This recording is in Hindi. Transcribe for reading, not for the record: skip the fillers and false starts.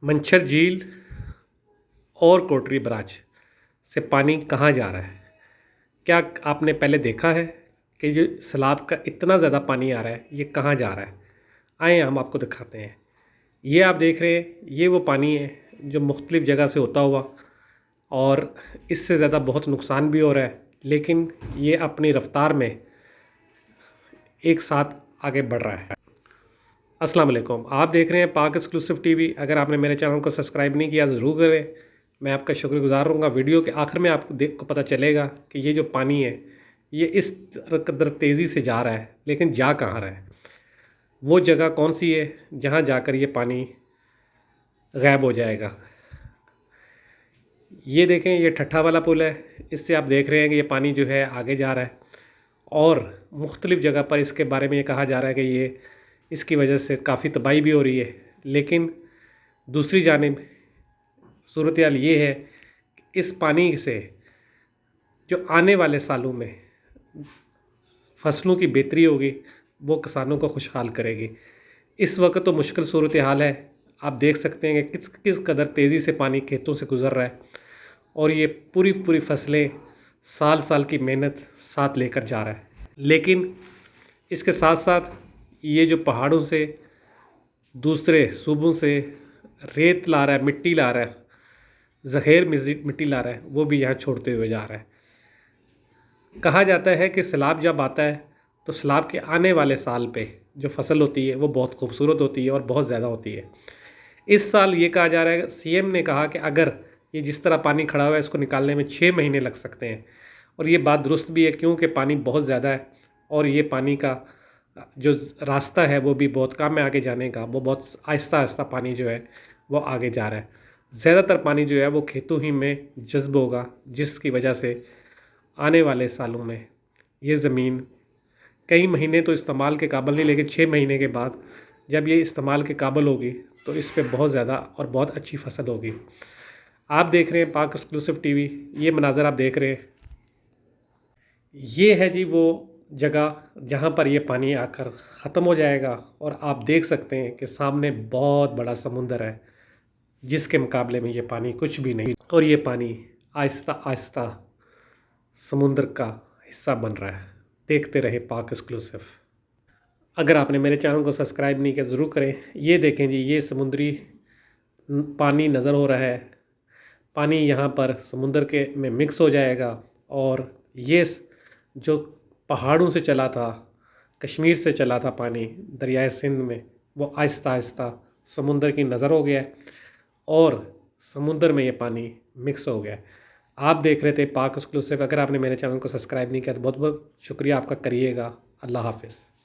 मंछर झील और कोटरी बराज से पानी कहाँ जा रहा है? क्या आपने पहले देखा है कि जो सैलाब का इतना ज़्यादा पानी आ रहा है ये कहाँ जा रहा है? आए हम आपको दिखाते हैं। ये आप देख रहे हैं, ये वो पानी है जो मुख्तलिफ़ जगह से होता हुआ और इससे ज़्यादा बहुत नुकसान भी हो रहा है, लेकिन ये अपनी रफ़्तार में एक साथ आगे बढ़ रहा है। अस्सलाम वालेकुम, आप देख रहे हैं पाक एक्सक्लूसिव टीवी। अगर आपने मेरे चैनल को सब्सक्राइब नहीं किया तो ज़रूर करें, मैं आपका शुक्रगुज़ार रहूँगा। वीडियो के आखिर में आपको को पता चलेगा कि ये जो पानी है ये इस कदर तेज़ी से जा रहा है, लेकिन जा कहाँ रहा है, वो जगह कौन सी है जहाँ जाकर ये पानी गायब हो जाएगा। ये देखें, ये ठट्ठा वाला पुल है, इससे आप देख रहे हैं कि ये पानी जो है आगे जा रहा है और मुख्तलिफ़ जगह पर इसके बारे में ये कहा जा रहा है कि ये इसकी वजह से काफ़ी तबाही भी हो रही है। लेकिन दूसरी जानिब सूरत हाल ये है कि इस पानी से जो आने वाले सालों में फसलों की बेहतरी होगी वो किसानों को खुशहाल करेगी। इस वक्त तो मुश्किल सूरत हाल है, आप देख सकते हैं कि किस कदर तेज़ी से पानी खेतों से गुज़र रहा है और ये पूरी पूरी फसलें साल साल की मेहनत साथ लेकर जा रहा है। लेकिन इसके साथ साथ ये जो पहाड़ों से दूसरे सूबों से रेत ला रहा है, मिट्टी ला रहा है, ज़ख़ीर मिट्टी ला रहा है, वो भी यहाँ छोड़ते हुए जा रहा है। कहा जाता है कि सैलाब जब आता है तो सैलाब के आने वाले साल पे जो फसल होती है वो बहुत खूबसूरत होती है और बहुत ज़्यादा होती है। इस साल ये कहा जा रहा है, सीएम ने कहा कि अगर ये जिस तरह पानी खड़ा हुआ है इसको निकालने में 6 महीने लग सकते हैं। और ये बात दुरुस्त भी है, क्योंकि पानी बहुत ज़्यादा है और ये पानी का जो रास्ता है वो भी बहुत कम है आगे जाने का, वो बहुत आहिस्ता आहिस्ता पानी जो है वो आगे जा रहा है। ज़्यादातर पानी जो है वो खेतों ही में जज्ब होगा, जिसकी वजह से आने वाले सालों में ये ज़मीन कई महीने तो इस्तेमाल के काबिल नहीं, लेकिन 6 महीने के बाद जब ये इस्तेमाल के काबिल होगी तो इस पे बहुत ज़्यादा और बहुत अच्छी फसल होगी। आप देख रहे हैं पाक एक्सक्लूसिव टीवी, ये मनाज़र आप देख रहे हैं, ये है जी वो जगह जहाँ पर ये पानी आकर ख़त्म हो जाएगा और आप देख सकते हैं कि सामने बहुत बड़ा समुंदर है जिसके मुकाबले में ये पानी कुछ भी नहीं, और ये पानी आहिस्ता आहिस्ता समुंदर का हिस्सा बन रहा है। देखते रहे पाक एक्सक्लूसिव। अगर आपने मेरे चैनल को सब्सक्राइब नहीं किया ज़रूर करें। ये देखें जी, ये समुंदरी पानी नज़र हो रहा है, पानी यहाँ पर समुंदर के में मिक्स हो जाएगा और ये जो पहाड़ों से चला था, कश्मीर से चला था पानी दरियाए सिंध में, वो आहिस्ता आहिस्ता समुंदर की नज़र हो गया और समुंदर में ये पानी मिक्स हो गया। आप देख रहे थे पाक एक्सक्लूसिव। अगर आपने मेरे चैनल को सब्सक्राइब नहीं किया तो बहुत बहुत शुक्रिया आपका, करिएगा। अल्लाह हाफ़िज़।